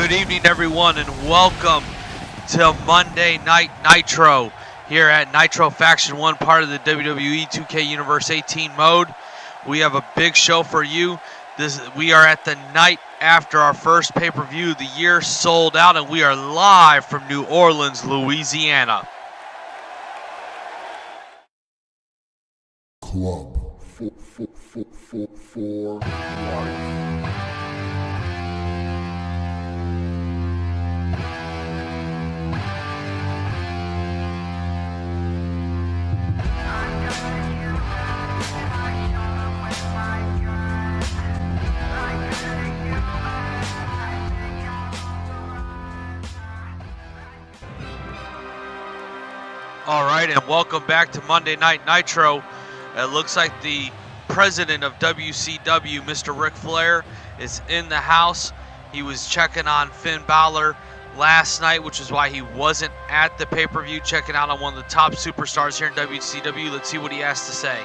Good evening, everyone, and welcome to Monday Night Nitro here at Nitro Faction 1, part of the WWE 2K Universe 18 mode. We have a big show for you. We are at the night after our first pay-per-view. The year sold out, and we are live from New Orleans, Louisiana. Club for life. All right, and welcome back to Monday Night Nitro. It looks like the president of WCW, Mr. Ric Flair, is in the house. He was checking on Finn Balor last night, which is why he wasn't at the pay-per-view, checking out on one of the top superstars here in WCW. Let's see what he has to say.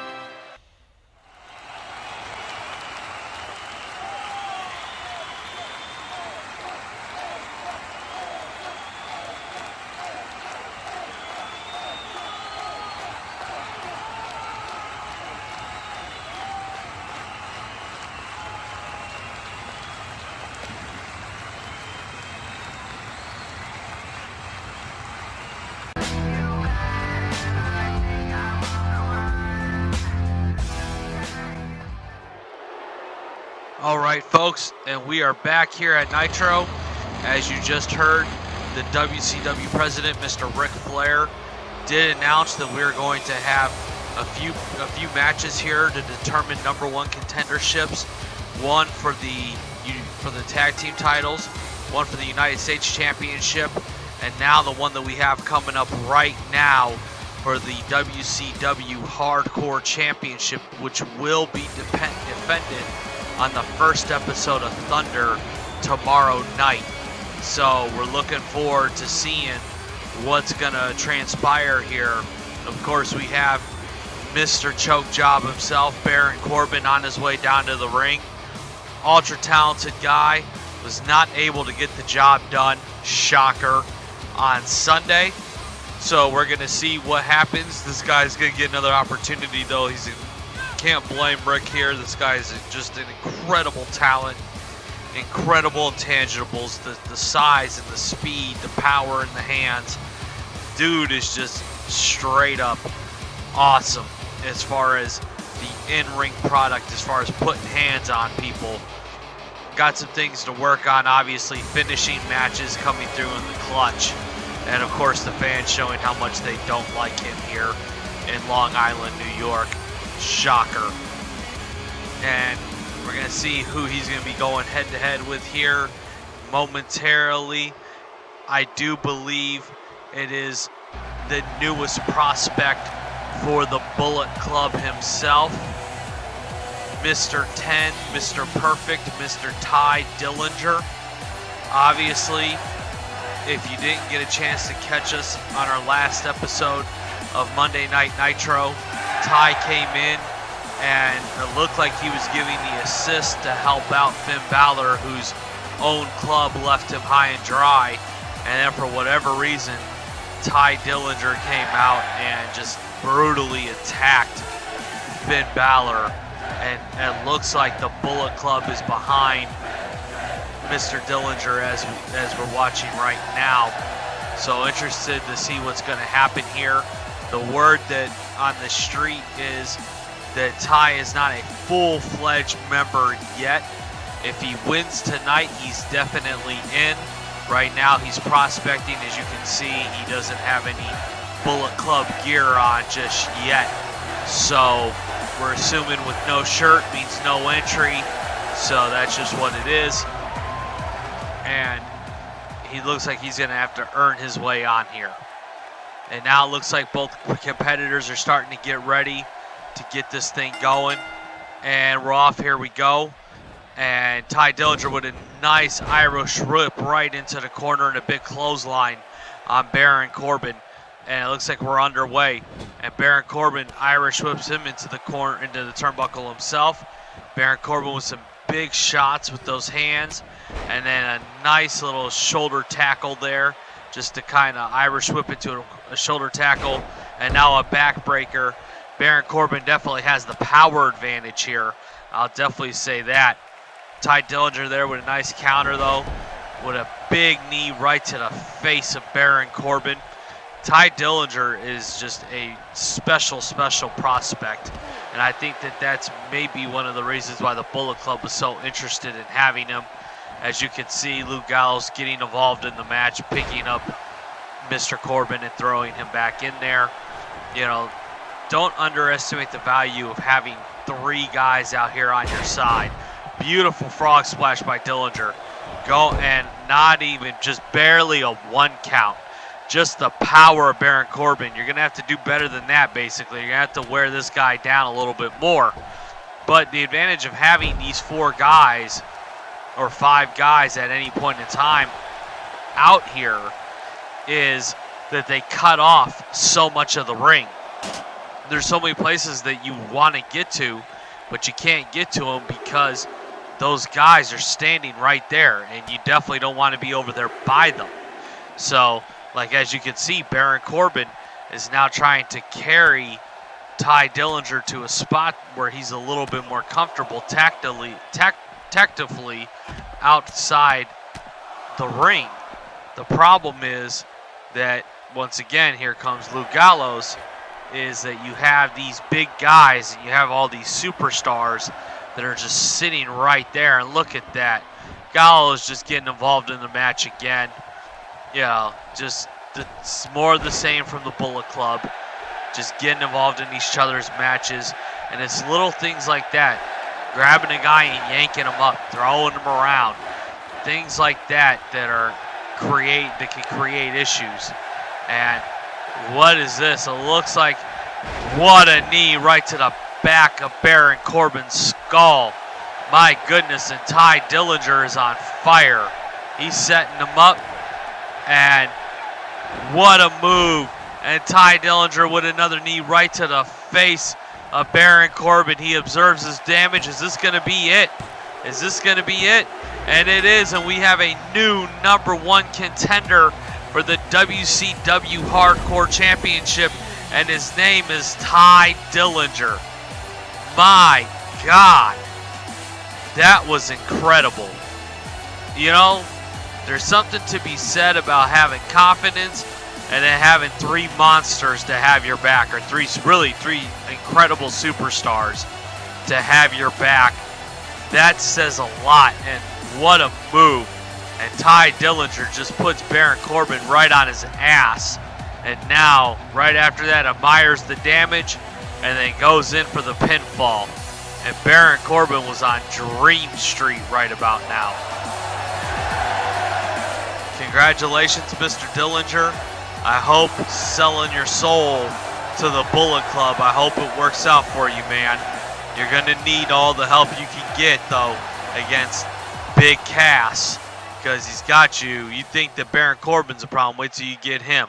All right, folks, and we are back here at Nitro. As you just heard, the WCW president, Mr. Ric Flair, did announce that we're going to have a few matches here to determine #1 contenderships. One for the tag team titles, one for the United States Championship, and now the one that we have coming up right now for the WCW Hardcore Championship, which will be defended on the first episode of Thunder tomorrow night. So we're looking forward to seeing what's gonna transpire here. Of course, we have Mr. Choke Job himself, Baron Corbin, on his way down to the ring. Ultra talented guy, was not able to get the job done, shocker, on Sunday. So we're gonna see what happens. This guy's gonna get another opportunity, though. Can't blame Rick here. This guy is just an incredible talent, incredible intangibles, the size and the speed, the power in the hands. Dude is just straight up awesome as far as the in-ring product, as far as putting hands on people. Got some things to work on, obviously, finishing matches, coming through in the clutch, and of course the fans showing how much they don't like him here in Long Island, New York. Shocker. And we're going to see who he's going to be going head-to-head with here momentarily. I do believe it is the newest prospect for the Bullet Club himself, Mr. 10, Mr. Perfect, Mr. Ty Dillinger. Obviously, if you didn't get a chance to catch us on our last episode of Monday Night Nitro, Ty came in and it looked like he was giving the assist to help out Finn Balor, whose own club left him high and dry. And then for whatever reason, Ty Dillinger came out and just brutally attacked Finn Balor. And it looks like the Bullet Club is behind Mr. Dillinger as we're watching right now. So interested to see what's going to happen here. The word that on the street is that Ty is not a full-fledged member yet. If he wins tonight, he's definitely in. Right now, he's prospecting. As you can see, he doesn't have any Bullet Club gear on just yet. So we're assuming with no shirt means no entry. So that's just what it is. And he looks like he's going to have to earn his way on here. And now it looks like both competitors are starting to get ready to get this thing going. And we're off, here we go. And Ty Dillinger with a nice Irish whip right into the corner and a big clothesline on Baron Corbin. And it looks like we're underway. And Baron Corbin Irish whips him into the corner, into the turnbuckle himself. Baron Corbin with some big shots with those hands, and then a nice little shoulder tackle there, just to kind of Irish whip into a shoulder tackle, and now a backbreaker. Baron Corbin definitely has the power advantage here. I'll definitely say that. Ty Dillinger there with a nice counter though, with a big knee right to the face of Baron Corbin. Ty Dillinger is just a special prospect, and I think that that's maybe one of the reasons why the Bullet Club was so interested in having him. As you can see, Luke Gallows getting involved in the match, picking up Mr. Corbin and throwing him back in there. You know, don't underestimate the value of having 3 guys out here on your side. Beautiful frog splash by Dillinger. And not even, just barely a 1 count. Just the power of Baron Corbin. You're going to have to do better than that, basically. You're going to have to wear this guy down a little bit more. But the advantage of having these 4 guys, or 5 guys at any point in time out here, is that they cut off so much of the ring. There's so many places that you want to get to, but you can't get to them because those guys are standing right there, and you definitely don't want to be over there by them. So, like as you can see, Baron Corbin is now trying to carry Ty Dillinger to a spot where he's a little bit more comfortable tactically outside the ring. The problem is that, once again, here comes Luke Gallows, is that you have these big guys and you have all these superstars that are just sitting right there, and look at that. Gallows just getting involved in the match again. You know, just it's more of the same from the Bullet Club. Just getting involved in each other's matches, and it's little things like that. Grabbing a guy and yanking him up, throwing him around. Things like that that can create issues. And what is this? It looks like, what a knee right to the back of Baron Corbin's skull. My goodness, and Ty Dillinger is on fire. He's setting him up, and what a move. And Ty Dillinger with another knee right to the face of Baron Corbin. He observes his damage. Is this going to be it? Is this going to be it? And it is, and we have a new #1 contender for the WCW Hardcore Championship, and his name is Ty Dillinger. My God, that was incredible. You know, there's something to be said about having confidence and then having 3 monsters to have your back, or three incredible superstars to have your back. That says a lot, and what a move. And Ty Dillinger just puts Baron Corbin right on his ass. And now, right after that, admires the damage and then goes in for the pinfall. And Baron Corbin was on Dream Street right about now. Congratulations, Mr. Dillinger. I hope selling your soul to the Bullet Club, I hope it works out for you, man. You're going to need all the help you can get, though, against Big Cass, because he's got you. You think that Baron Corbin's a problem. Wait till you get him.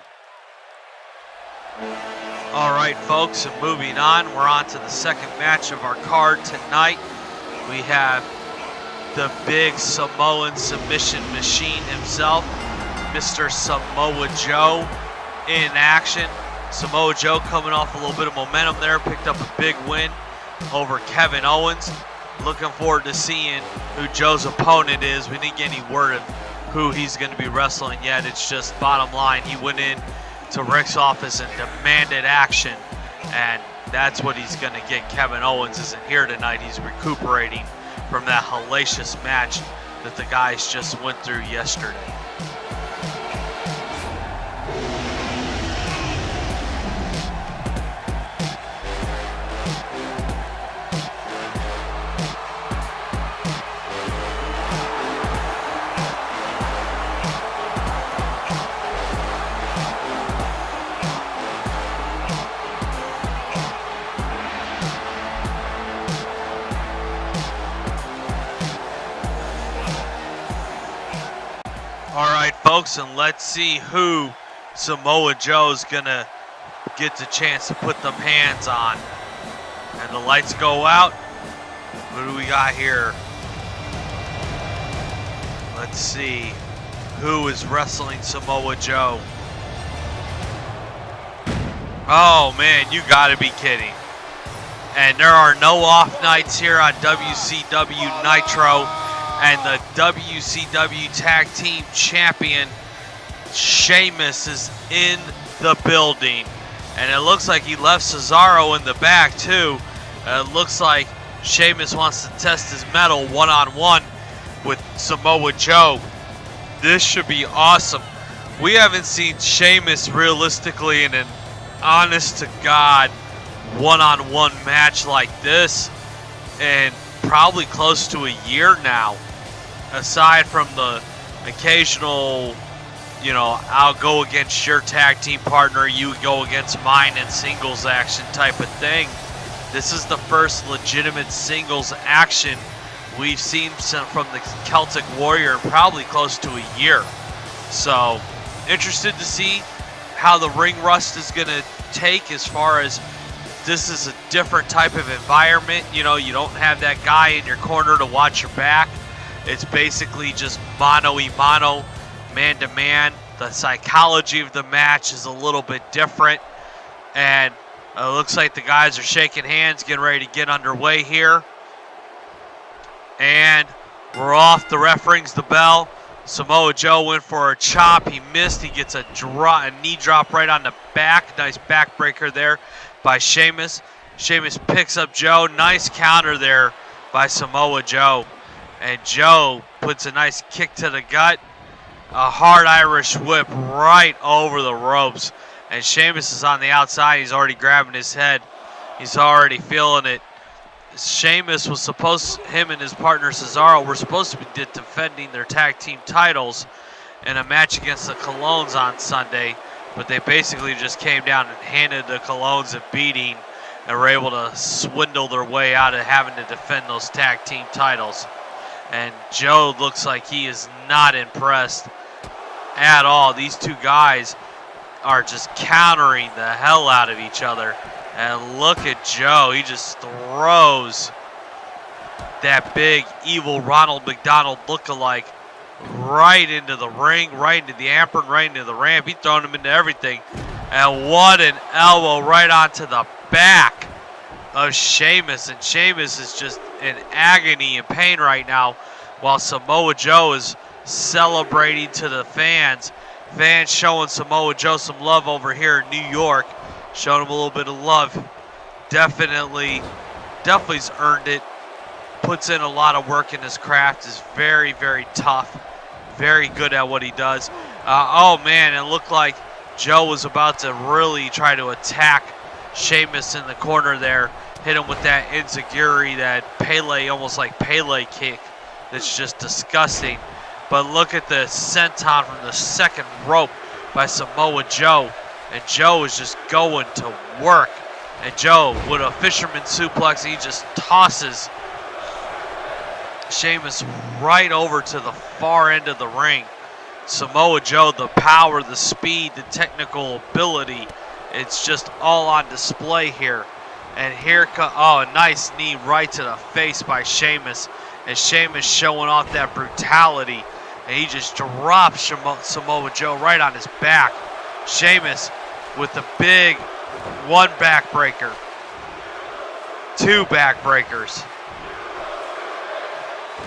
All right, folks, and moving on, we're on to the second match of our card tonight. We have the big Samoan submission machine himself, Mr. Samoa Joe, in action. Samoa Joe coming off a little bit of momentum there, picked up a big win over Kevin Owens. Looking forward to seeing who Joe's opponent is. We didn't get any word of who he's going to be wrestling yet. It's just bottom line, he went in to Rick's office and demanded action, and that's what he's going to get. Kevin Owens isn't here tonight. He's recuperating from that hellacious match that the guys just went through yesterday. Folks, and let's see who Samoa Joe's gonna get the chance to put them hands on. And the lights go out. What do we got here? Let's see who is wrestling Samoa Joe. Oh man, you gotta be kidding. And there are no off nights here on WCW Nitro. And the WCW Tag Team Champion, Sheamus, is in the building. And it looks like he left Cesaro in the back too. It looks like Sheamus wants to test his mettle one-on-one with Samoa Joe. This should be awesome. We haven't seen Sheamus realistically in an honest-to-God one-on-one match like this in probably close to a year now. Aside from the occasional, I'll go against your tag team partner, you go against mine in singles action type of thing. This is the first legitimate singles action we've seen from the Celtic Warrior in probably close to a year. So, interested to see how the ring rust is going to take, as far as this is a different type of environment. You don't have that guy in your corner to watch your back. It's basically just mano-a-mano, man-to-man. The psychology of the match is a little bit different. And it looks like the guys are shaking hands, getting ready to get underway here. And we're off. The ref rings the bell. Samoa Joe went for a chop. He missed. He gets a knee drop right on the back. Nice backbreaker there by Sheamus. Sheamus picks up Joe. Nice counter there by Samoa Joe. And Joe puts a nice kick to the gut. A hard Irish whip right over the ropes. And Sheamus is on the outside. He's already grabbing his head. He's already feeling it. Sheamus was him and his partner Cesaro were supposed to be defending their tag team titles in a match against the Colognes on Sunday. But they basically just came down and handed the Colognes a beating and were able to swindle their way out of having to defend those tag team titles. And Joe looks like he is not impressed at all. These two guys are just countering the hell out of each other. And look at Joe. He just throws that big evil Ronald McDonald lookalike right into the ring, right into the apron, right into the ramp. He's throwing him into everything. And what an elbow right onto the back of Sheamus. And Sheamus is just in agony and pain right now, while Samoa Joe is celebrating to the fans. Fans showing Samoa Joe some love over here in New York. Showing him a little bit of love. Definitely's earned it. Puts in a lot of work in his craft. Is very, very tough. Very good at what he does. Oh man, it looked like Joe was about to really try to attack Sheamus in the corner there. Hit him with that enziguri, that Pele, almost like Pele kick. That's just disgusting. But look at the senton from the second rope by Samoa Joe. And Joe is just going to work. And Joe with a fisherman suplex, he just tosses Sheamus right over to the far end of the ring. Samoa Joe, the power, the speed, the technical ability, it's just all on display here. And here comes, a nice knee right to the face by Sheamus. And Sheamus showing off that brutality. And he just drops Samoa Joe right on his back. Sheamus with the big one backbreaker, two backbreakers,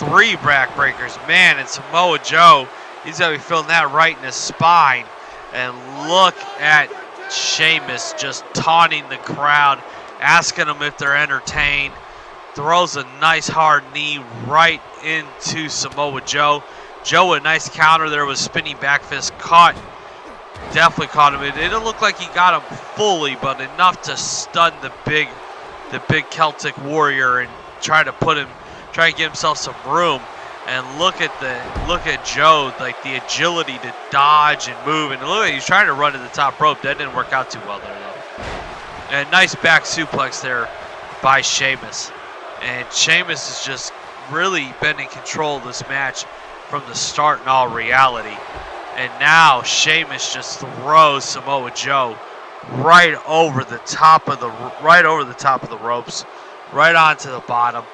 three backbreakers. Man, and Samoa Joe, he's going to be feeling that right in his spine. And look at Sheamus just taunting the crowd, asking them if they're entertained. Throws a nice hard knee right into Samoa Joe. Joe with a nice counter there with spinning back fist. Definitely caught him. It didn't look like he got him fully, but enough to stun the big Celtic Warrior and try to give himself some room. And look at Joe, like the agility to dodge and move. And look, he's trying to run to the top rope. That didn't work out too well there, though. And nice back suplex there by Sheamus. And Sheamus has just really been in control of this match from the start in all reality. And now Sheamus just throws Samoa Joe right over the top of the ropes, right onto the bottom.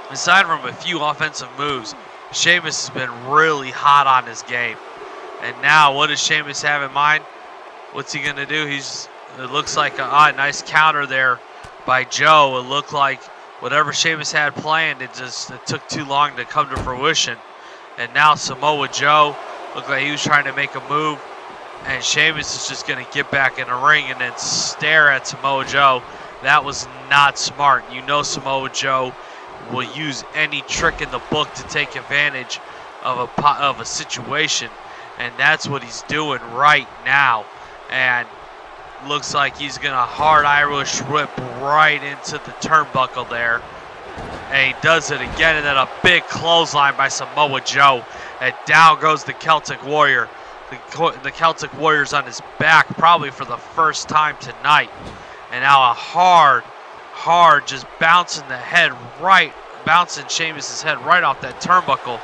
Aside from a few offensive moves, Sheamus has been really hot on his game. And now, what does Sheamus have in mind? What's he going to do? It looks like a nice counter there by Joe. It looked like whatever Sheamus had planned, it took too long to come to fruition. And now Samoa Joe looked like he was trying to make a move. And Sheamus is just going to get back in the ring and then stare at Samoa Joe. That was not smart. You know Samoa Joe will use any trick in the book to take advantage of a situation. And that's what he's doing right now. And looks like he's going to hard Irish whip right into the turnbuckle there. And he does it again, and then a big clothesline by Samoa Joe. And down goes the Celtic Warrior. The Celtic Warrior's on his back probably for the first time tonight. And now a hard, just bouncing Sheamus's head right off that turnbuckle.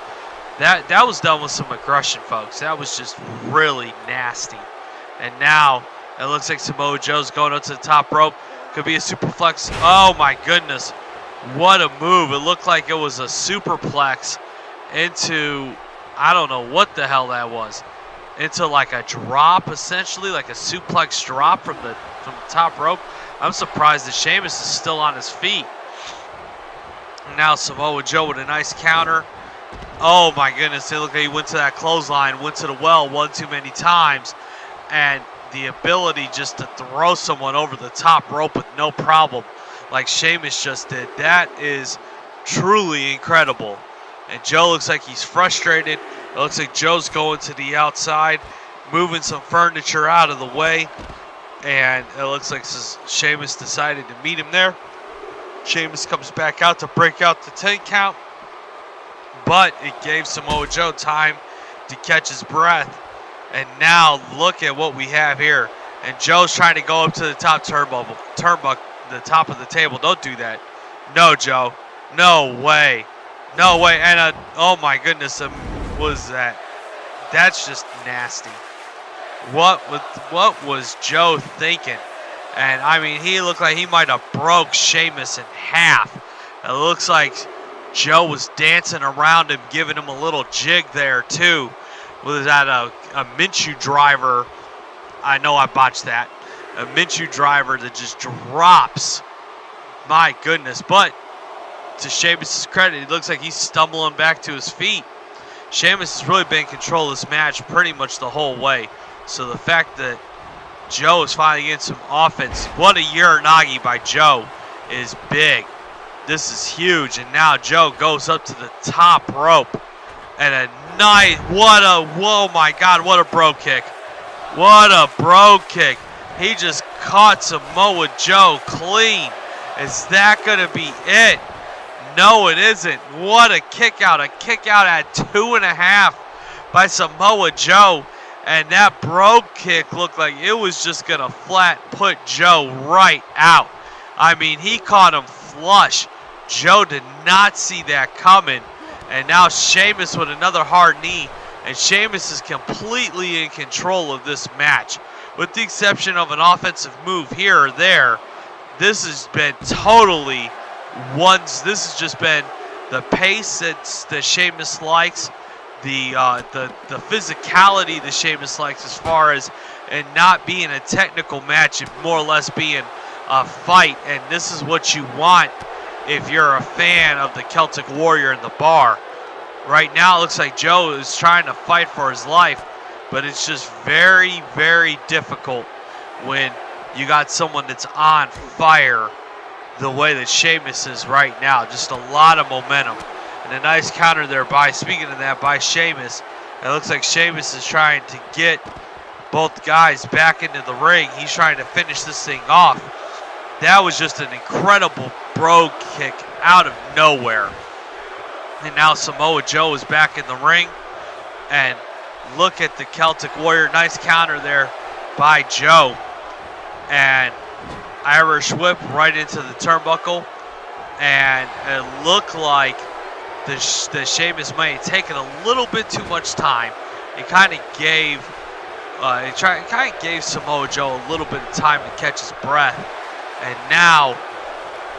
That was done with some aggression, folks. That was just really nasty. And now it looks like Samoa Joe's going up to the top rope. Could be a superplex. Oh my goodness. What a move. It looked like it was a superplex into, I don't know what the hell that was. Into like a drop, essentially, like a suplex drop from the top rope. I'm surprised that Sheamus is still on his feet. Now Samoa Joe with a nice counter. Oh my goodness, it looked like he went to that clothesline, went to the well one too many times. And the ability just to throw someone over the top rope with no problem, like Sheamus just did, that is truly incredible. And Joe looks like he's frustrated. It looks like Joe's going to the outside, moving some furniture out of the way. And it looks like Sheamus decided to meet him there. Sheamus comes back out to break out the 10 count. But it gave Samoa Joe time to catch his breath. And now look at what we have here. And Joe's trying to go up to the top turnbuckle, the top of the table. Don't do that. No, Joe. No way. No way. And oh my goodness, was that? That's just nasty. What was Joe thinking? And I mean, he looked like he might have broke Sheamus in half. It looks like Joe was dancing around him, giving him a little jig there too. Was that a Minshew driver? I know I botched that. A Minshew driver that just drops. My goodness. But to Sheamus' credit, it looks like he's stumbling back to his feet. Sheamus has really been in control of this match pretty much the whole way. So the fact that Joe is finally getting some offense, what a Uranagi by Joe, is big. This is huge. And now Joe goes up to the top rope. And a nice, whoa my God, what a bro kick. What a bro kick. He just caught Samoa Joe clean. Is that going to be it? No, it isn't. What a kick out. A kick out at 2.5 by Samoa Joe. And that bro kick looked like it was just going to flat put Joe right out. I mean, he caught him flush. Joe did not see that coming. And now Sheamus with another hard knee. And Sheamus is completely in control of this match. With the exception of an offensive move here or there, this has been totally this has just been the pace that Sheamus likes, the physicality that Sheamus likes as far as and not being a technical match and more or less being a fight. And this is what you want if you're a fan of the Celtic Warrior in the bar. Right now it looks like Joe is trying to fight for his life, but it's just very, very difficult when you got someone that's on fire the way that Sheamus is right now. Just a lot of momentum. And a nice counter there speaking of that, by Sheamus. It looks like Sheamus is trying to get both guys back into the ring. He's trying to finish this thing off. That was just an incredible bro kick out of nowhere. And now Samoa Joe is back in the ring. And look at the Celtic Warrior. Nice counter there by Joe. And Irish whip right into the turnbuckle. And it looked like the Sheamus might have taken a little bit too much time. It kind of gave Samoa Joe a little bit of time to catch his breath. And now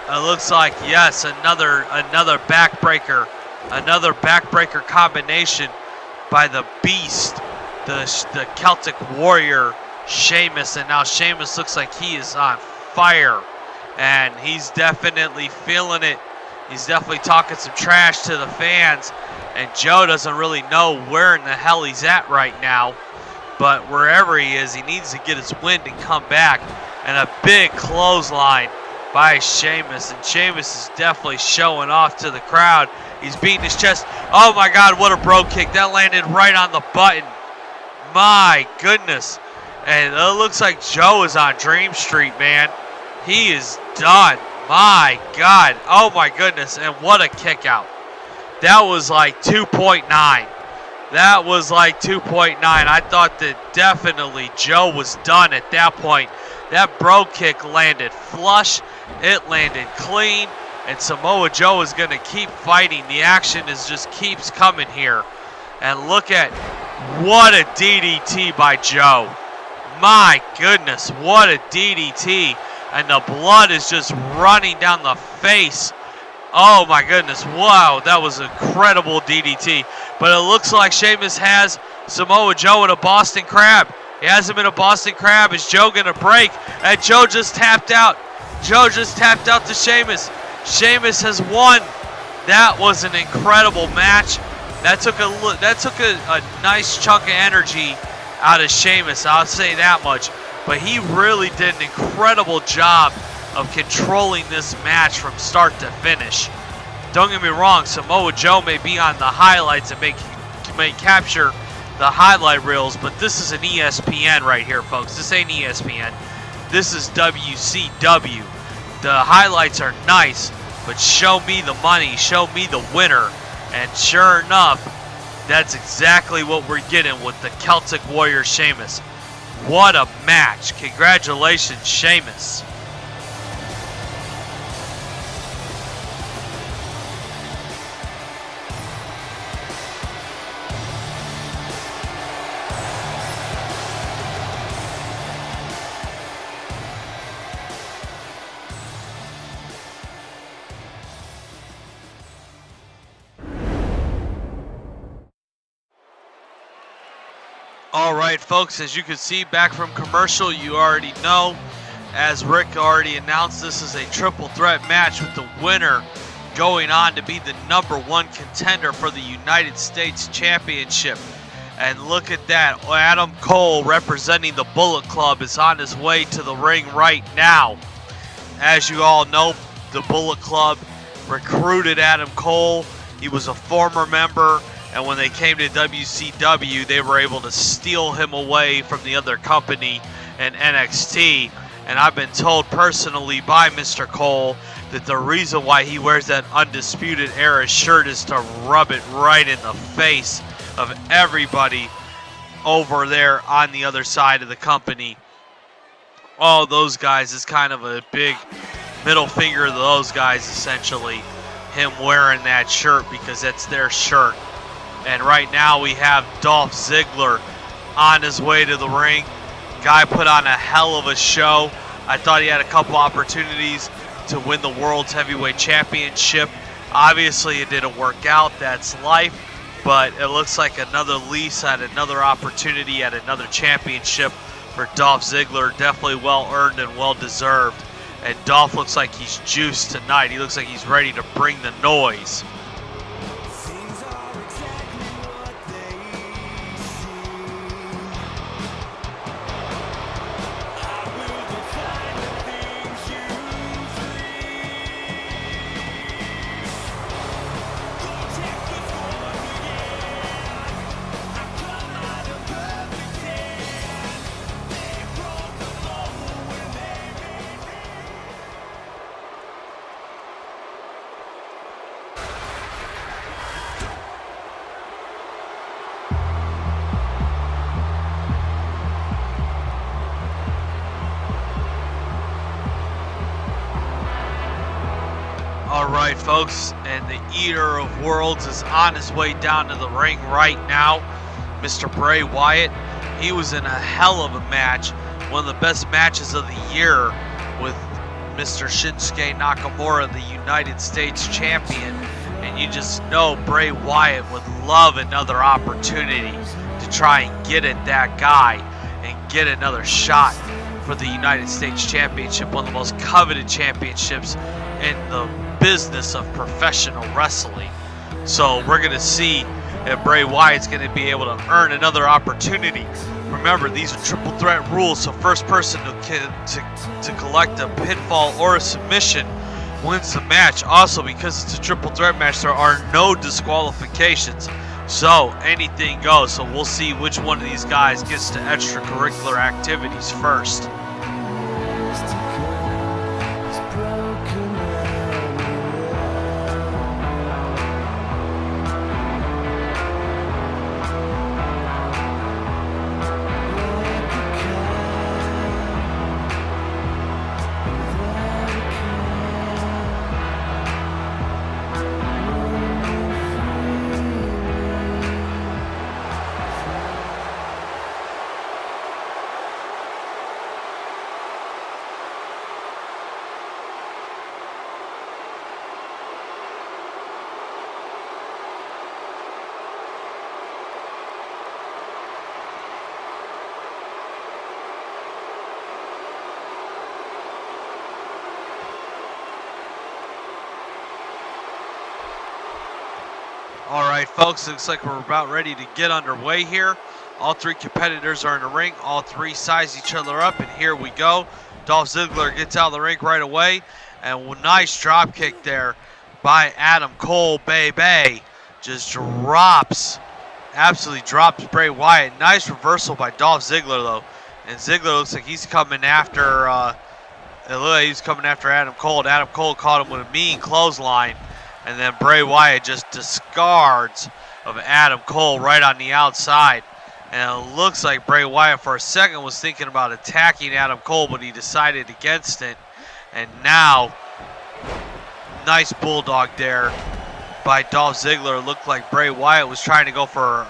it looks like, yes, another backbreaker Another backbreaker combination by the beast, the Celtic Warrior, Sheamus. And now Sheamus looks like he is on fire. And he's definitely feeling it. He's definitely talking some trash to the fans. And Joe doesn't really know where in the hell he's at right now. But wherever he is, he needs to get his wind and come back. And a big clothesline by Sheamus. And Sheamus is definitely showing off to the crowd. He's beating his chest. Oh my God, what a bro kick. That landed right on the button. My goodness. And it looks like Joe is on Dream Street, man. He is done. My God. Oh my goodness. And what a kick out. That was like 2.9. That was like 2.9. I thought that definitely Joe was done at that point. That bro kick landed flush. It landed clean. And Samoa Joe is going to keep fighting. The action just keeps coming here. And look at what a DDT by Joe. My goodness, what a DDT. And the blood is just running down the face. Oh my goodness, wow, that was an incredible DDT. But it looks like Sheamus has Samoa Joe in a Boston Crab. He has him in a Boston Crab. Is Joe going to break? And Joe just tapped out. Joe just tapped out to Sheamus. Sheamus has won. That was an incredible match. That took a nice chunk of energy out of Sheamus, I'll say that much. But he really did an incredible job of controlling this match from start to finish. Don't get me wrong, Samoa Joe may be on the highlights and may capture the highlight reels, but this is an ESPN right here, folks. This ain't ESPN. This is WCW. The highlights are nice, but show me the money, show me the winner. And sure enough, that's exactly what we're getting with the Celtic Warrior Sheamus. What a match. Congratulations, Sheamus. All right, folks, as you can see back from commercial, you already know, as Rick already announced, this is a triple threat match with the winner going on to be the #1 contender for the United States Championship. And look at that, Adam Cole, representing the Bullet Club, is on his way to the ring right now. As you all know, the Bullet Club recruited Adam Cole. He was a former member. And when they came to WCW, they were able to steal him away from the other company in NXT. And I've been told personally by Mr. Cole that the reason why he wears that Undisputed Era shirt is to rub it right in the face of everybody over there on the other side of the company. All those guys is kind of a big middle finger to those guys, essentially. Him wearing that shirt because that's their shirt. And right now we have Dolph Ziggler on his way to the ring. Guy put on a hell of a show. I thought he had a couple opportunities to win the World's Heavyweight Championship. Obviously it didn't work out, that's life. But it looks like another lease at another opportunity at another championship for Dolph Ziggler. Definitely well earned and well deserved. And Dolph looks like he's juiced tonight. He looks like he's ready to bring the noise. Alright folks, and the Eater of Worlds is on his way down to the ring right now. Mr. Bray Wyatt, he was in a hell of a match, one of the best matches of the year with Mr. Shinsuke Nakamura, the United States Champion. And you just know Bray Wyatt would love another opportunity to try and get at that guy and get another shot for the United States Championship, one of the most coveted championships in the business of professional wrestling. So we're going to see if Bray Wyatt's going to be able to earn another opportunity. Remember, these are triple threat rules, so first person to collect a pinfall or a submission wins the match. Also, because it's a triple threat match, there are no disqualifications, so anything goes. So we'll see which one of these guys gets to extracurricular activities first. All right, folks, looks like we're about ready to get underway here. All three competitors are in the ring. All three size each other up, and here we go. Dolph Ziggler gets out of the ring right away, and a nice drop kick there by Adam Cole, baby. Just absolutely drops Bray Wyatt. Nice reversal by Dolph Ziggler, though. And Ziggler looks like he's coming after, Adam Cole. And Adam Cole caught him with a mean clothesline. And then Bray Wyatt just discards of Adam Cole right on the outside. And it looks like Bray Wyatt for a second was thinking about attacking Adam Cole, but he decided against it. And now, nice bulldog there by Dolph Ziggler. It looked like Bray Wyatt was trying to go for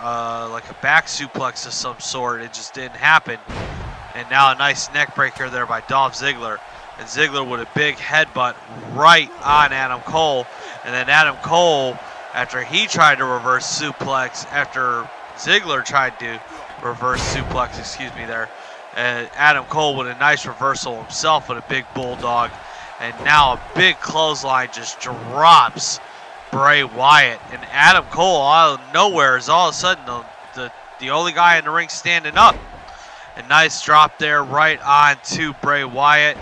like a back suplex of some sort. It just didn't happen. And now a nice neck breaker there by Dolph Ziggler. And Ziggler with a big headbutt right on Adam Cole. And then Adam Cole, after he tried to reverse suplex, after Ziggler tried to reverse suplex, Adam Cole with a nice reversal himself with a big bulldog. And now a big clothesline just drops Bray Wyatt. And Adam Cole, out of nowhere, is all of a sudden the only guy in the ring standing up. A nice drop there right onto Bray Wyatt.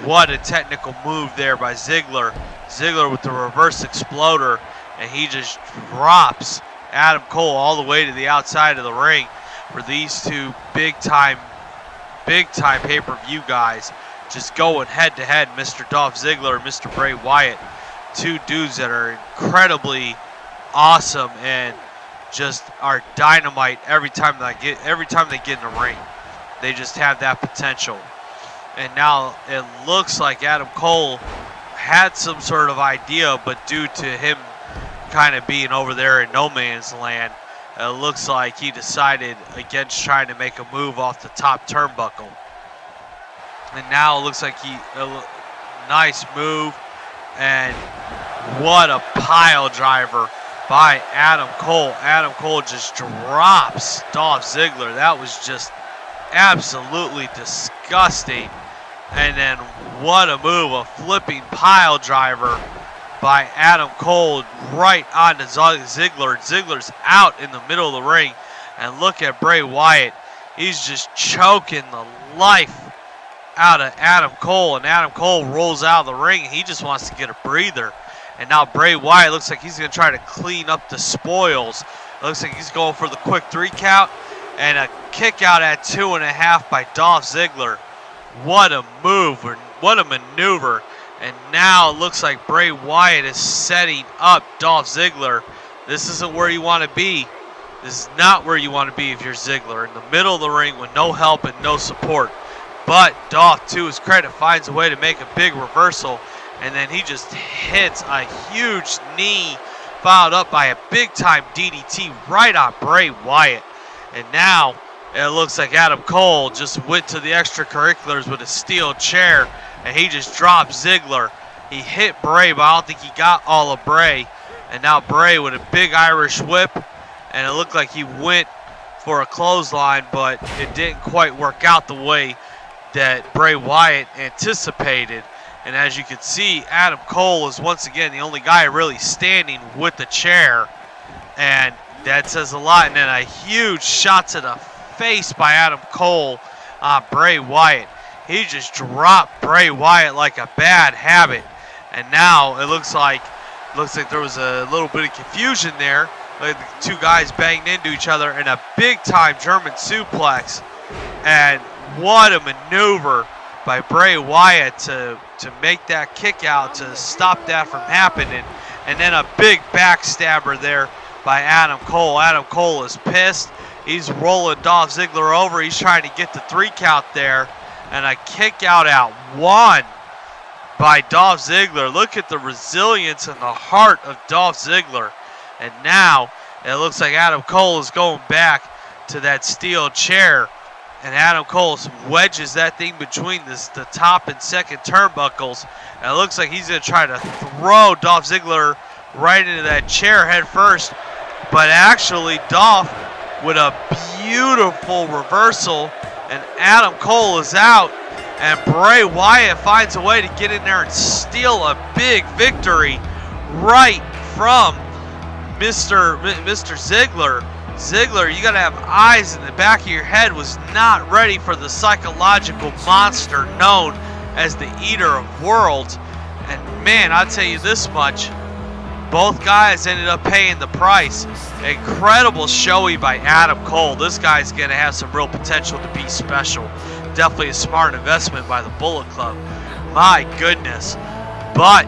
What a technical move there by Ziggler. Ziggler with the reverse exploder, and he just drops Adam Cole all the way to the outside of the ring for these two big time pay-per-view guys just going head to head. Mr. Dolph Ziggler and Mr. Bray Wyatt, two dudes that are incredibly awesome and just are dynamite every time they get in the ring. They just have that potential. And now it looks like Adam Cole had some sort of idea, but due to him kind of being over there in no man's land, it looks like he decided against trying to make a move off the top turnbuckle. And now it looks like nice move, and what a pile driver by Adam Cole. Adam Cole just drops Dolph Ziggler. That was just absolutely disgusting. And then what a move, a flipping pile driver by Adam Cole right onto Ziggler. Ziggler's out in the middle of the ring. And look at Bray Wyatt. He's just choking the life out of Adam Cole. And Adam Cole rolls out of the ring. And he just wants to get a breather. And now Bray Wyatt looks like he's going to try to clean up the spoils. It looks like he's going for the quick 3 count. And a kick out at 2.5 by Dolph Ziggler. What a move, what a maneuver. And now it looks like Bray Wyatt is setting up Dolph Ziggler. This isn't where you want to be. This is not where you want to be if you're Ziggler. In the middle of the ring with no help and no support. But Dolph, to his credit, finds a way to make a big reversal. And then he just hits a huge knee, followed up by a big-time DDT right on Bray Wyatt. And now it looks like Adam Cole just went to the extracurriculars with a steel chair, and he just dropped Ziggler. He hit Bray, but I don't think he got all of Bray. And now Bray with a big Irish whip, and it looked like he went for a clothesline, but it didn't quite work out the way that Bray Wyatt anticipated. And as you can see, Adam Cole is once again the only guy really standing with the chair, and that says a lot. And then a huge shot to the face by Adam Cole on Bray Wyatt. He just dropped Bray Wyatt like a bad habit. And now it looks like there was a little bit of confusion there. Like the two guys banged into each other in a big-time German suplex. And what a maneuver by Bray Wyatt to make that kick out, to stop that from happening. And then a big backstabber there by Adam Cole. Adam Cole is pissed. He's rolling Dolph Ziggler over. He's trying to get the 3 count there. And a kick out at 1 by Dolph Ziggler. Look at the resilience and the heart of Dolph Ziggler. And now it looks like Adam Cole is going back to that steel chair. And Adam Cole wedges that thing between the top and second turnbuckles. And it looks like he's going to try to throw Dolph Ziggler right into that chair head first. But actually, Dolph with a beautiful reversal. And Adam Cole is out. And Bray Wyatt finds a way to get in there and steal a big victory right from Mr. Ziggler. Ziggler, you got to have eyes in the back of your head, was not ready for the psychological monster known as the Eater of Worlds. And man, I'll tell you this much, both guys ended up paying the price. Incredible showing by Adam Cole. This guy's going to have some real potential to be special. Definitely a smart investment by the Bullet Club. My goodness. But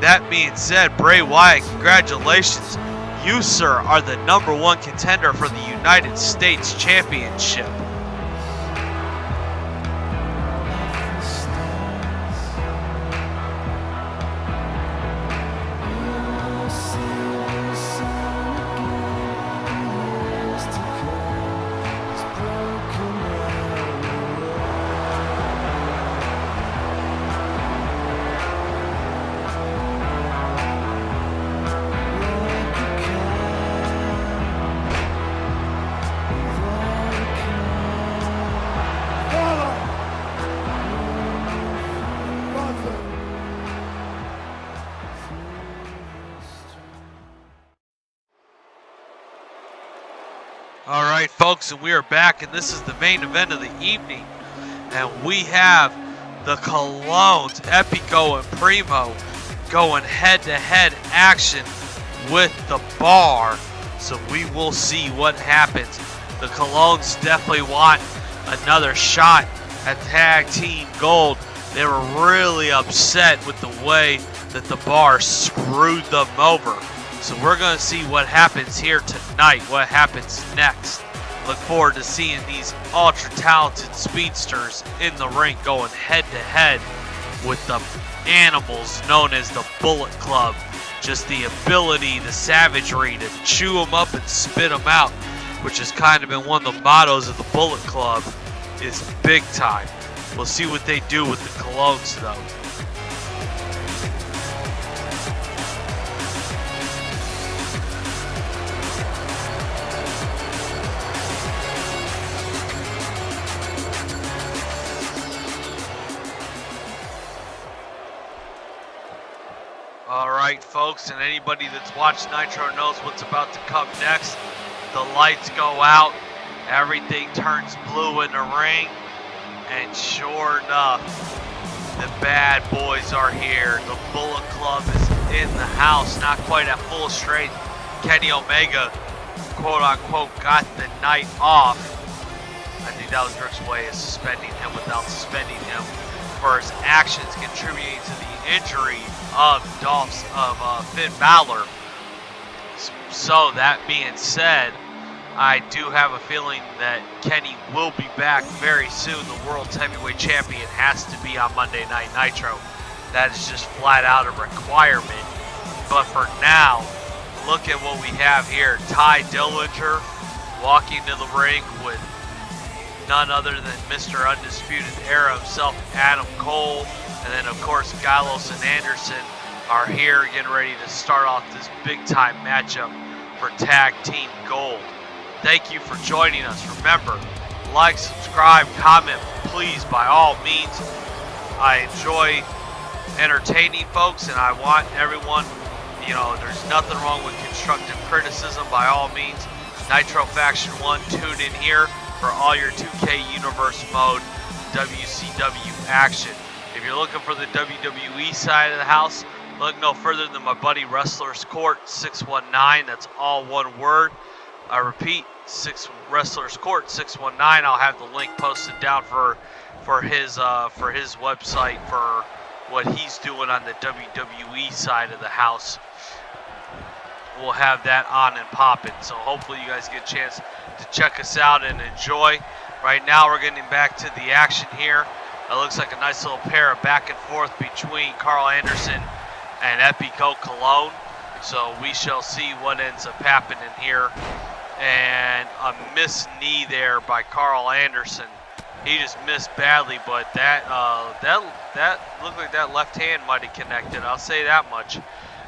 that being said, Bray Wyatt, congratulations. You, sir, are the #1 contender for the United States Championship. All right, folks, and we are back, and this is the main event of the evening. And we have the Colognes, Epico and Primo, going head-to-head action with the Bar. So we will see what happens. The Colognes definitely want another shot at tag team gold. They were really upset with the way that the Bar screwed them over. So we're going to see what happens here tonight, what happens next. Look forward to seeing these ultra-talented speedsters in the ring going head-to-head with the animals known as the Bullet Club. Just the ability, the savagery to chew them up and spit them out, which has kind of been one of the mottos of the Bullet Club, is big time. We'll see what they do with the Colognes, though. All right, folks, and anybody that's watched Nitro knows what's about to come next. The lights go out, everything turns blue in the ring, and sure enough, the bad boys are here. The Bullet Club is in the house, not quite at full strength. Kenny Omega, quote-unquote, got the night off. I think that was Rick's way of suspending him without suspending him for his actions contributing to the injury of Finn Balor. So that being said, I do have a feeling that Kenny will be back very soon. The World's Heavyweight Champion has to be on Monday Night Nitro. That is just flat out a requirement. But for now, look at what we have here. Ty Dillinger walking to the ring with none other than Mr. Undisputed Era himself, Adam Cole. And then, of course, Gallows and Anderson are here getting ready to start off this big time matchup for Tag Team Gold. Thank you for joining us. Remember, like, subscribe, comment, please, by all means. I enjoy entertaining folks, and I want everyone, there's nothing wrong with constructive criticism by all means. Nitro Faction 1, tune in here for all your 2K Universe mode WCW action. If you're looking for the WWE side of the house, look no further than my buddy Wrestlers Court 619. That's all one word. I repeat, Wrestlers Court 619. I'll have the link posted down for his website for what he's doing on the WWE side of the house. We'll have that on and popping. So hopefully you guys get a chance to check us out and enjoy. Right now we're getting back to the action here. It looks like a nice little pair of back and forth between Carl Anderson and Epico Cologne. So we shall see what ends up happening here. And a missed knee there by Carl Anderson. He just missed badly, but that looked like that left hand might have connected. I'll say that much.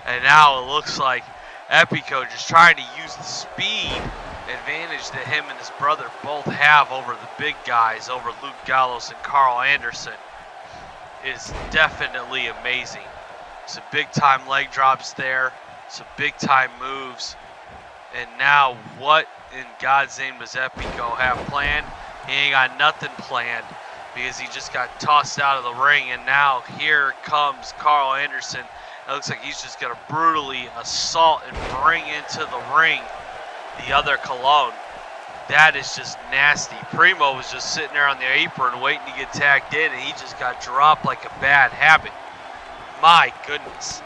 And now it looks like Epico just trying to use the speed advantage that him and his brother both have over the big guys, over Luke Gallows and Carl Anderson, is definitely amazing. Some big time leg drops there, some big time moves. And now what in God's name does Epico have planned? He ain't got nothing planned because he just got tossed out of the ring. And now here comes Carl Anderson. It looks like he's just going to brutally assault and bring into the ring the other Cologne. That is just nasty. Primo was just sitting there on the apron waiting to get tagged in, and he just got dropped like a bad habit. My goodness.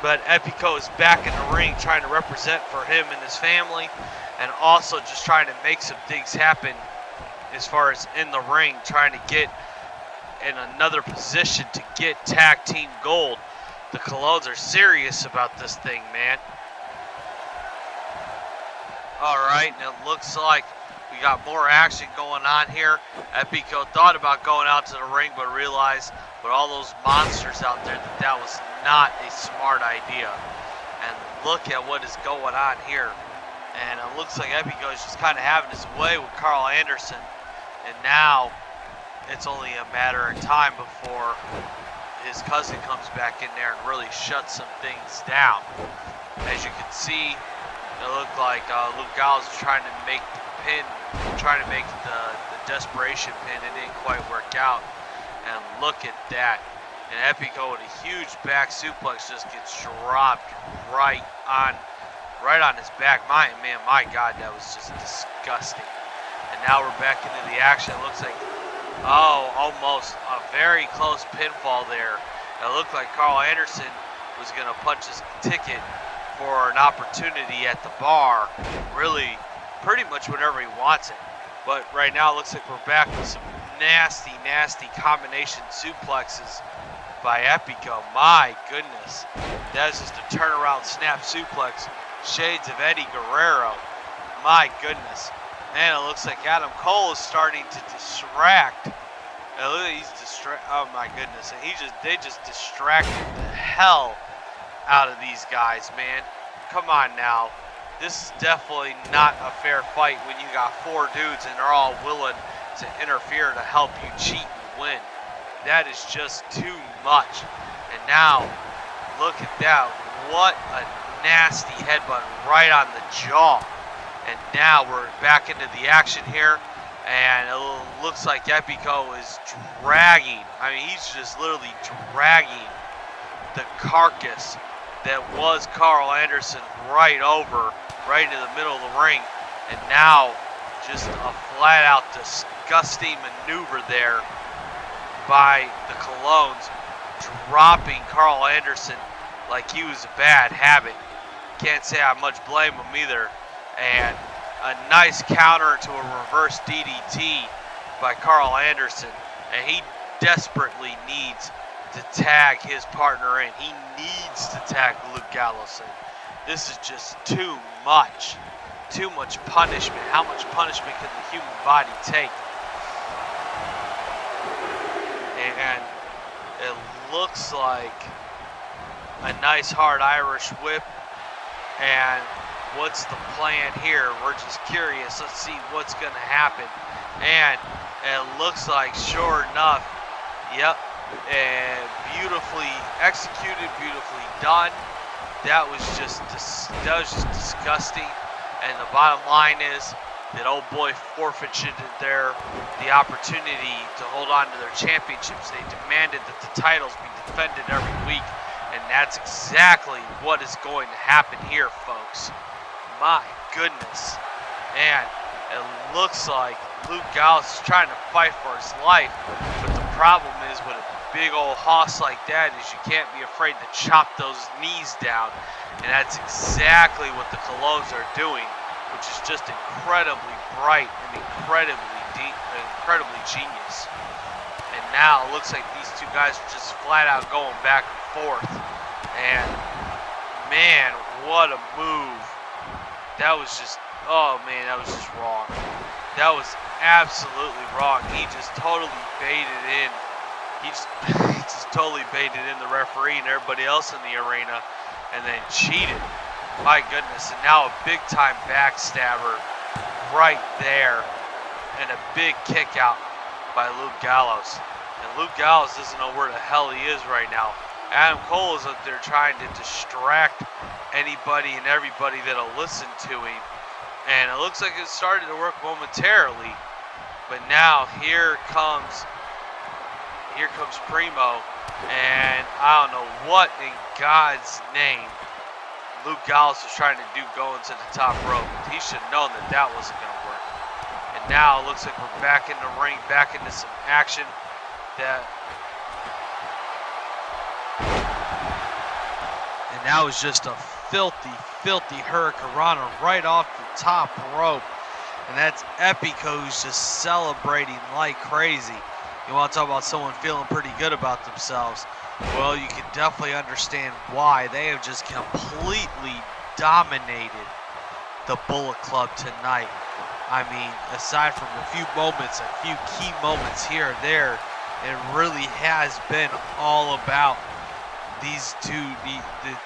But Epico is back in the ring trying to represent for him and his family, and also just trying to make some things happen as far as in the ring, trying to get in another position to get Tag Team Gold. The Colognes are serious about this thing, man. All right, and it looks like we got more action going on here. Epico thought about going out to the ring, but realized with all those monsters out there that was not a smart idea. And look at what is going on here. And it looks like Epico is just kind of having his way with Carl Anderson. And now it's only a matter of time before his cousin comes back in there and really shuts some things down. As you can see, it looked like Luke Gallows was trying to make the pin, trying to make the desperation pin. It didn't quite work out. And look at that. And Epico with a huge back suplex just gets dropped right on his back. My God, that was just disgusting. And now we're back into the action. It looks like, almost a very close pinfall there. It looked like Carl Anderson was going to punch his ticket for an opportunity at the bar, really pretty much whenever he wants it. But right now it looks like we're back with some nasty combination suplexes by Epico. My goodness, that is just a turnaround snap suplex, shades of Eddie Guerrero. My goodness. Man, it looks like Adam Cole is starting to distract. Oh my goodness, and they just distracted the hell out of these guys, man. Come on now. This is definitely not a fair fight when you got four dudes and they're all willing to interfere to help you cheat and win. That is just too much. And now, look at that. What a nasty headbutt right on the jaw. And now we're back into the action here. And it looks like Epico is dragging. I mean, he's just literally dragging the carcass that was Carl Anderson right into the middle of the ring. And now just a flat out disgusting maneuver there by the Colognes, dropping Carl Anderson like he was a bad habit. Can't say I much blame him either. And a nice counter to a reverse DDT by Carl Anderson. And he desperately needs to tag his partner in. He needs to tag Luke Gallows in. This is just too much. Too much punishment. How much punishment can the human body take? And it looks like a nice hard Irish whip. And what's the plan here? We're just curious. Let's see what's going to happen. And it looks like, sure enough, yep, and beautifully executed, beautifully done. That was just disgusting. And the bottom line is that old boy forfeited the opportunity to hold on to their championships. They demanded that the titles be defended every week. And that's exactly what is going to happen here, folks. My goodness. And it looks like Luke Gallows is trying to fight for his life. But the problem is with a big old hoss like that is you can't be afraid to chop those knees down. And that's exactly what the Colognes are doing, which is just incredibly bright and incredibly genius. And now it looks like these two guys are just flat out going back and forth. And man, what a move. That was just, oh man, that was just wrong. That was absolutely wrong. He just totally baited in. He just totally baited in the referee and everybody else in the arena and then cheated. My goodness. And now a big time backstabber right there and a big kick out by Luke Gallows. And Luke Gallows doesn't know where the hell he is right now. Adam Cole is up there trying to distract anybody and everybody that'll listen to him. And it looks like it started to work momentarily. But now here comes Primo. And I don't know what in God's name Luke Gallows was trying to do going to the top rope. He should have known that that wasn't going to work. And now it looks like we're back in the ring, back into some action. And that was just a filthy hurricanrana right off the top rope. And that's Epico, who's just celebrating like crazy. You want to talk about someone feeling pretty good about themselves? Well, you can definitely understand why. They have just completely dominated the Bullet Club tonight. I mean, aside from a few key moments here or there, it really has been all about these two,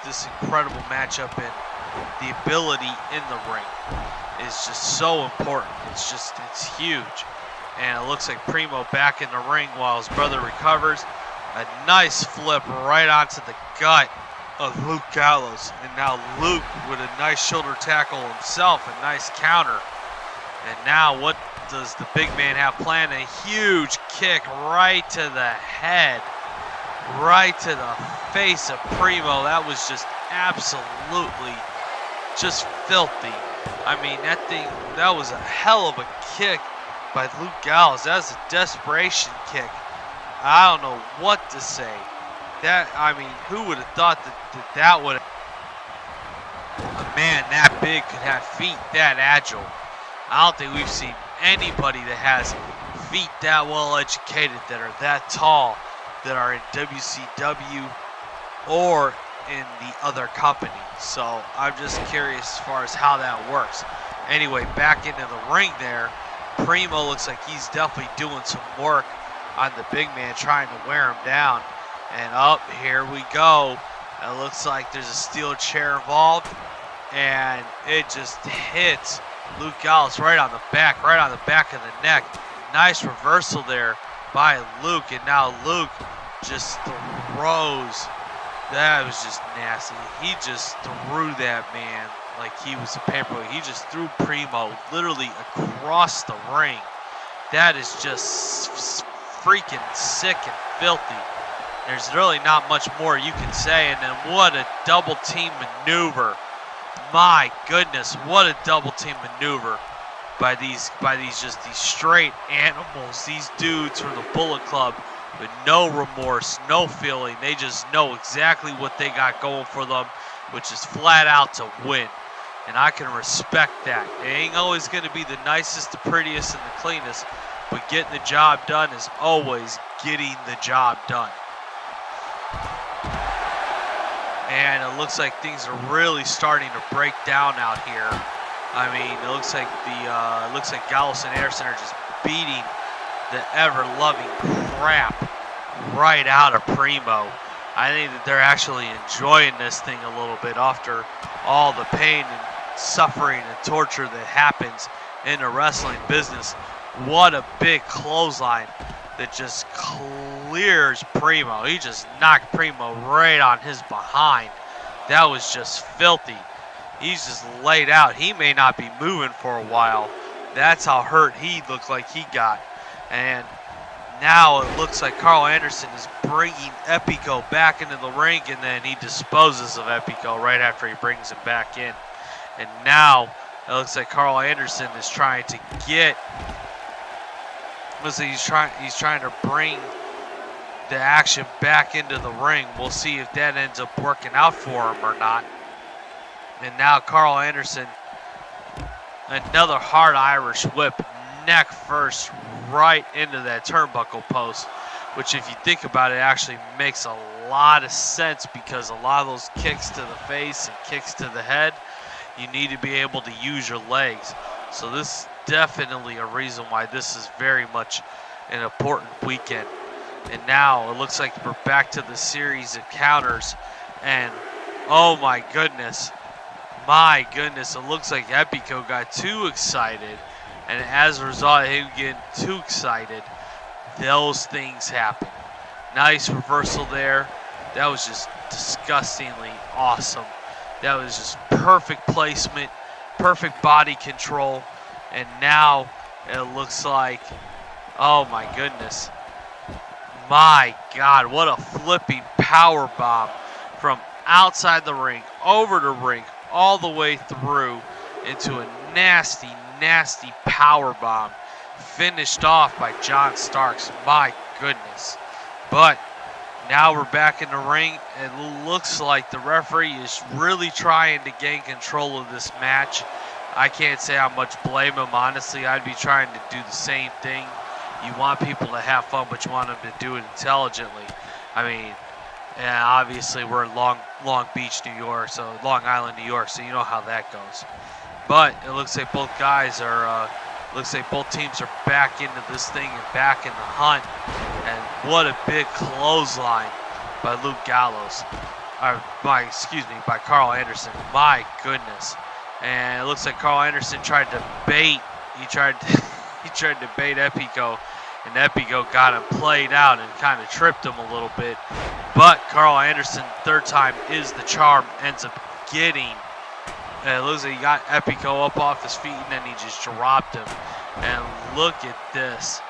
this incredible matchup, and the ability in the ring is just so important. It's huge. And it looks like Primo back in the ring while his brother recovers. A nice flip right onto the gut of Luke Gallows. And now Luke with a nice shoulder tackle himself, a nice counter. And now what does the big man have planned? A huge kick right to the head, right to the face of Primo. That was just absolutely just filthy. I mean, that was a hell of a kick by Luke Gallows. That was a desperation kick. I don't know what to say. Who would have thought that would a man that big could have feet that agile? I don't think we've seen anybody that has feet that well educated, that are that tall, that are in WCW or in the other company. So I'm just curious as far as how that works. Anyway, back into the ring there. Primo looks like he's definitely doing some work on the big man, trying to wear him down. And up, here we go. It looks like there's a steel chair involved, and it just hits Luke Gallows right on the back of the neck. Nice reversal there by Luke, and now Luke just throws. That was just nasty. He just threw that man like he was a paperweight. He just threw Primo literally across the ring. That is just freaking sick and filthy. There's really not much more you can say. And then what a double team maneuver. My goodness, what a double team maneuver by these straight animals. These dudes from the Bullet Club with no remorse, no feeling. They just know exactly what they got going for them, which is flat out to win. And I can respect that. It ain't always going to be the nicest, the prettiest, and the cleanest, but getting the job done is always getting the job done. And it looks like things are really starting to break down out here. I mean, it looks like Gallows and Anderson are just beating the ever-loving crap right out of Primo. I think that they're actually enjoying this thing a little bit after all the pain and suffering and torture that happens in the wrestling business. What a big clothesline that just clears Primo. He just knocked Primo right on his behind. That was just filthy. He's just laid out. He may not be moving for a while. That's how hurt he looked like he got. And now it looks like Carl Anderson is bringing Epico back into the ring, and then he disposes of Epico right after he brings him back in. And now it looks like Carl Anderson is trying to get, he's trying to bring the action back into the ring. We'll see if that ends up working out for him or not. And now Carl Anderson, another hard Irish whip, neck first, right into that turnbuckle post, which if you think about it actually makes a lot of sense, because a lot of those kicks to the face and kicks to the head, you need to be able to use your legs. So this is definitely a reason why this is very much an important weekend. And now it looks like we're back to the series of counters, and oh my goodness, it looks like Epico got too excited, and as a result of him getting too excited, those things happen. Nice reversal there. That was just disgustingly awesome. That was just perfect placement, perfect body control, and now it looks like, oh my goodness, my God, what a flipping power bomb from outside the ring, over the ring, all the way through into a nasty, nasty power bomb, finished off by John Starks. My goodness. But now we're back in the ring. It looks like the referee is really trying to gain control of this match. I can't say how much blame him, honestly. I'd be trying to do the same thing. You want people to have fun, but you want them to do it intelligently. I mean, yeah, obviously we're in Long Beach, New York, so Long Island, New York, so you know how that goes. But it looks like both guys are, looks like both teams are back into this thing and back in the hunt. And what a big clothesline by Luke Gallows, by Carl Anderson. My goodness. And it looks like Carl Anderson tried to bait. He tried to bait Epico, and Epico got him played out and kind of tripped him a little bit. But Carl Anderson, third time is the charm, ends up getting. It looks like he got Epico up off his feet, and then he just dropped him. And look at this,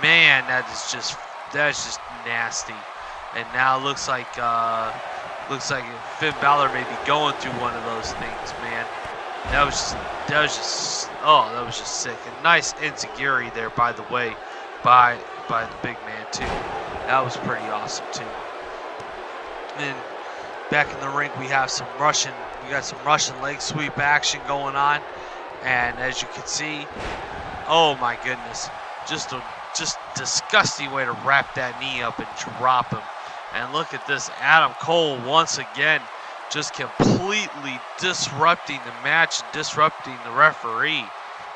man! That's just nasty. And now it looks like Finn Balor may be going through one of those things, man. That was just sick. And nice enziguri there, by the way, by the big man too. That was pretty awesome too. And back in the ring, we got some Russian leg sweep action going on. And as you can see, oh my goodness, just disgusting way to wrap that knee up and drop him. And look at this, Adam Cole once again just completely disrupting the match, disrupting the referee.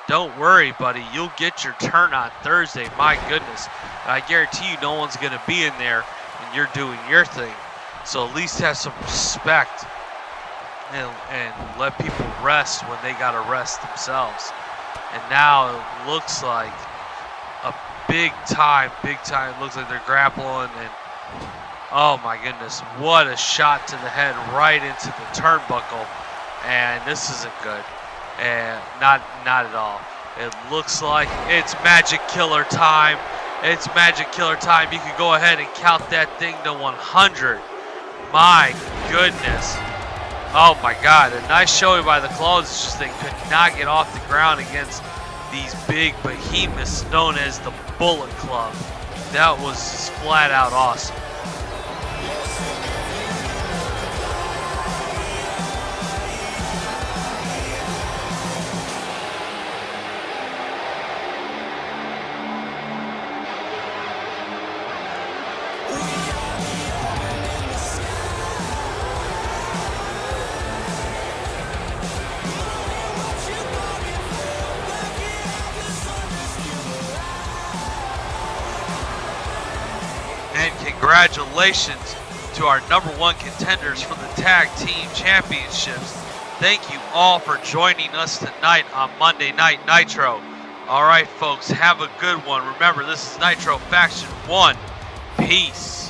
Don't worry, buddy, you'll get your turn on Thursday. My goodness, I guarantee you no one's going to be in there and you're doing your thing. So at least have some respect and let people rest when they got to rest themselves. And now it looks like a big time, it looks like they're grappling, and oh my goodness, what a shot to the head right into the turnbuckle. And this isn't good. And not at all. It looks like it's Magic Killer time. It's Magic Killer time. You can go ahead and count that thing to 100. My goodness. Oh my God, a nice showing by the Clones. It's just they could not get off the ground against these big behemoths known as the Bullet Club. That was just flat out awesome. Congratulations to our #1 contenders for the Tag Team Championships. Thank you all for joining us tonight on Monday Night Nitro. All right, folks, have a good one. Remember, this is Nitro Faction 1. Peace.